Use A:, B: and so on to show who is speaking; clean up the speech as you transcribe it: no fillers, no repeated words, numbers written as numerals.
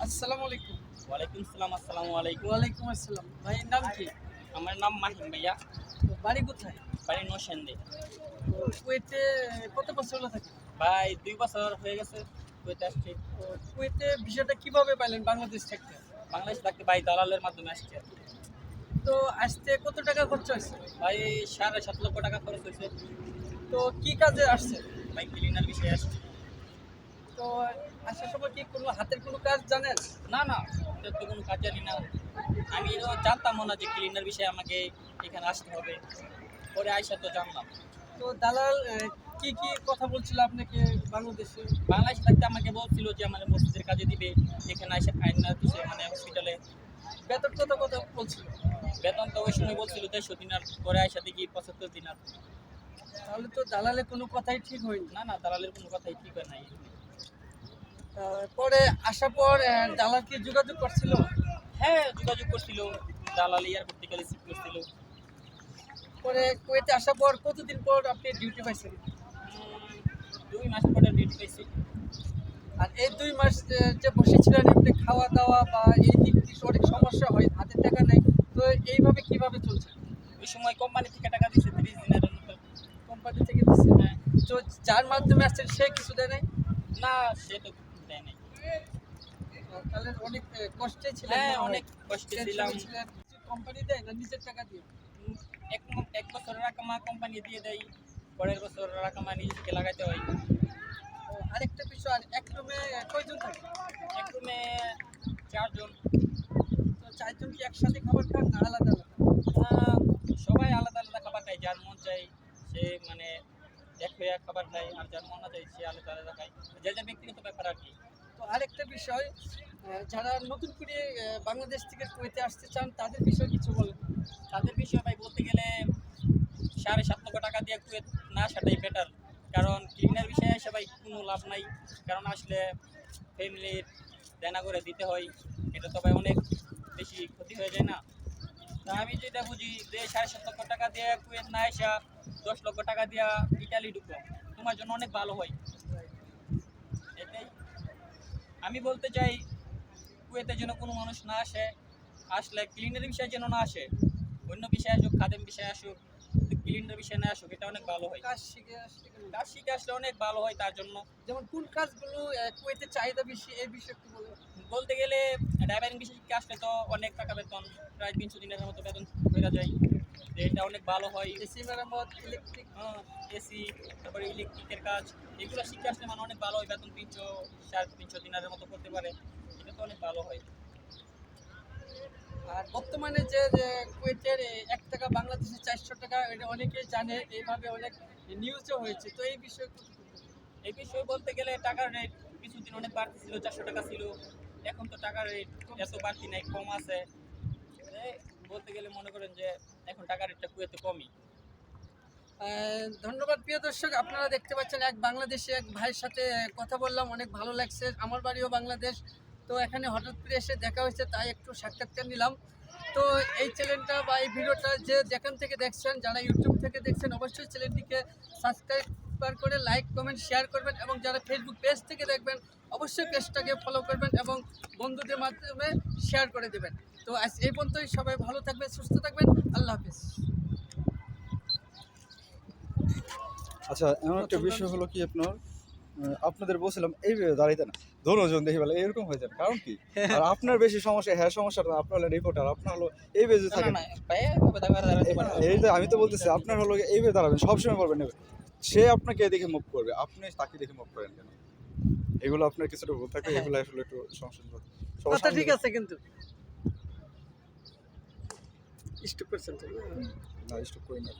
A: আসসালামু আলাইকুম।
B: ওয়ালাইকুম সালাম। আসসালামু আলাইকুম।
A: ওয়ালাইকুম আসসালাম। ভাইয়ের নাম কি?
B: আমার নাম মাহিম ভাইয়া।
A: তো বাড়ি কোথায়?
B: বাড়ি নরসিংদী।
A: তো কুয়েতে কত বছর হলো থাকেন?
B: ভাই ২ বছর হয়ে গেছে কুয়েতে আসছি।
A: তো কুয়েতে ভিসাটা কিভাবে পাইলেন বাংলাদেশ থেকে?
B: বাংলাদেশে থাকতে ভাই দালালের মাধ্যমে আসছি আর কি।
A: তো আসতে কত টাকা খরচ হয়েছে?
B: ভাই ৭.৫ লক্ষ টাকা খরচ হয়েছে।
A: তো কি কাজে আসছে?
B: ভাই ক্লিনার বিষয়ে আসছি।
A: তো আসার সময় কি কোনো হাতের কোনো কাজ জানেন?
B: না না, এটা তো কোনো কাজ জানি না। আমি জানতামও না যে ক্লিনার বিষয়ে আমাকে এখানে আসতে হবে। পরে আইসা তো জানলাম।
A: তো দালাল কি কি কথা বলছিল আপনাকে বাংলাদেশে?
B: বাংলাদেশে থাকতে আমাকে বলছিল যে আমার মসজিদের কাজে দিবে, এখানে আইসা ফাইন দিছে মানে হসপিটালে।
A: বেতন কত কত বলছিল?
B: বেতন তো ওই সময় বলছিল ১৫০ দিনার, পরে আইসা দেখি ৭৫ দিনার।
A: তাহলে তো দালালের কোনো কথাই ঠিক হয়নি।
B: না না, দালালের কোনো কথাই ঠিক হয় নাই।
A: পরে আসার পর দালাল কি যোগাযোগ করছিল?
B: হ্যাঁ, যোগাযোগ করছিল, দালাল এয়ারপোর্ট থেকে রিসিভ করছিল।
A: পরে কুয়েতে আসার পর কতদিন পর আপনি ডিউটি পাইছেন?
B: ২ মাস পরে ডিউটি পাইছি।
A: আর এই ২ মাস যে বসেছিলেন আপনি খাওয়া দাওয়া বা এই দিক কিছু অনেক সমস্যা হয়, হাতের টাকা নেই, তো এইভাবে কিভাবে চলছে?
B: ওই সময় কোম্পানি থেকে টাকা দিচ্ছে ৩০ দিনের মতো।
A: কোম্পানি থেকে দিচ্ছে?
B: হ্যাঁ।
A: তো যার মাধ্যমে আসছেন সে কিছু দেয় নাই?
B: না, সে তো দেয় নাই।
A: তাহলে অনেক কষ্টে ছিলেন?
B: হ্যাঁ,
A: মনে হয়।
B: অনেক কষ্টে
A: টেনশনে
B: ছিলাম।
A: ছিলেন। কিছু কোম্পানি দেয় না নিজের টাকা দিয়ে?
B: উম, এক বছরের আকামা কোম্পানি দিয়ে দেয়, পরের বছর আকামা নিজেকে লাগাইতে হয়।
A: আরেকটা বিষয়, এক রুমে কয়জন থাকে?
B: এক রুমে ৪ জন।
A: তো ৪ জন কি একসাথে খাবার খান না আলাদা আলাদা?
B: আহ, সবাই আলাদা আলাদা খাবার খায়, যার মন চাই সে মানে এক হয়ে এক খাবার খায়, আর যার মন না চাই সে আলাদা আলাদা খায়। যে যার ব্যক্তিগত ব্যাপার আর কি।
A: তো আরেকটা বিষয়, যারা নতুন করে বাংলাদেশ থেকে কুয়েতে আসতে চান তাদের বিষয়ে কিছু বলেন।
B: তাদের বিষয়ে ভাই বলতে গেলে ৭.৫ লক্ষ টাকা দিয়ে কুয়েত না আসাটাই বেটার। কারণ ক্লিনার বিষয়ে এসে ভাই কোনো লাভ নাই। কারণ আসলে ফ্যামিলির দেনা করে দিতে হয়, এটা তো ভাই অনেক বেশি ক্ষতি হয়ে যায় না। তা আমি যেটা বুঝি যে ৭.৫ লক্ষ টাকা দিয়ে কুয়েত না আসা ১০ লক্ষ টাকা দিয়া ইটালি ঢুকো, তোমার জন্য অনেক ভালো হয়। এটাই আমি বলতে চাই, কুয়েতে যেন কোনো মানুষ না আসে, আসলে ক্লিনের বিষয়ে যেন না আসে, অন্য বিষয়ে আসুক, খাদেম বিষয়ে আসুক, ক্লিনের বিষয়ে না আসুক, এটা অনেক ভালো হয়।
A: কাজ শিখে আসলে কেন?
B: কাজ শিখে আসলে অনেক ভালো হয় তার জন্য।
A: যেমন কোন কাজগুলো কুয়েতে চাহিদা বেশি এই বিষয়ে একটু বলেন।
B: বলতে গেলে ড্রাইভারিং বিষয়ে শিখে আসলে তো অনেক টাকা বেতন, প্রায় ৩০০ দিনের মতো বেতন হয়ে যায়, যে এটা অনেক ভালো হয়।
A: এসি মেরামত, ইলেকট্রিক।
B: এসি, তারপরে ইলেকট্রিকের কাজ, এগুলো শিখে আসলে মানে অনেক ভালো হয়, বেতন ৩০০ ৩৫০ দিনের মতো করতে পারে, এটা তো অনেক ভালো হয়।
A: আর বর্তমানে যে কুয়েতের ১ টাকা বাংলাদেশে ৪০০ টাকা, এটা অনেকেই জানে, এইভাবে অনেক নিউজও হয়েছে, তো এই বিষয়ে একটু বলুন।
B: এই বিষয়ে বলতে গেলে টাকার রেট কিছুদিন অনেক বাড়তি ছিল, ৪০০ টাকা ছিল। এখন তো টাকার রেট এত বাড়তি নাই, কম আছে। এই বলতে গেলে মনে করেন যে এখন টাকার রেটটা কুয়েতে কমই।
A: ধন্যবাদ প্রিয় দর্শক, আপনারা দেখতে পাচ্ছেন এক বাংলাদেশি এক ভাইয়ের সাথে কথা বললাম, অনেক ভালো লাগছে। আমার বাড়িও বাংলাদেশ, তো এখানে হঠাৎ করে এসে দেখা হয়েছে, তাই একটু সাক্ষাৎকার নিলাম। তো এই চ্যানেলটা বা এই ভিডিওটা যে যেখান থেকে দেখছেন, যারা ইউটিউব থেকে দেখছেন, অবশ্যই চ্যানেলটিকে সাবস্ক্রাইব করে লাইক কমেন্ট শেয়ার করবেন, এবং যারা ফেসবুক পেজ থেকে দেখবেন অবশ্যই পেজটাকে ফলো করবেন এবং বন্ধুদের মাধ্যমে শেয়ার করে দেবেন। তো আজ এই পর্যন্তই, সবাই ভালো থাকবেন, সুস্থ থাকবেন, আল্লাহ হাফিজ।
C: আচ্ছা, এমন একটা বিষয় হলো কি আপনার আপনাদের বলছিলাম এইভাবে দাঁড়াইতে না, দোনোজন দেখি বলে এরকম হয়ে যাবে, কারণ কি আর আপনার বেশি সমস্যা, হ্যাঁ সমস্যাটা না, আপনার হলো রিপোর্টার, আপনার হলো এই বেজে থাকে এই যে আমি তো বলতেছি আপনার হলো এইভাবে দাঁড়াবেন, সবসময় বলবেন নেবে, সে আপনাকে এদিকে মুভ করবে, আপনি তাকে দেখে মুভ করেন কেন, এগুলো আপনার কিছুটা ভুল থাকে, এগুলো আসলে একটু সমস্যা।
A: কথা ঠিক আছে, কিন্তু স্টপ করছেন তো?
C: না, স্টপ করি না।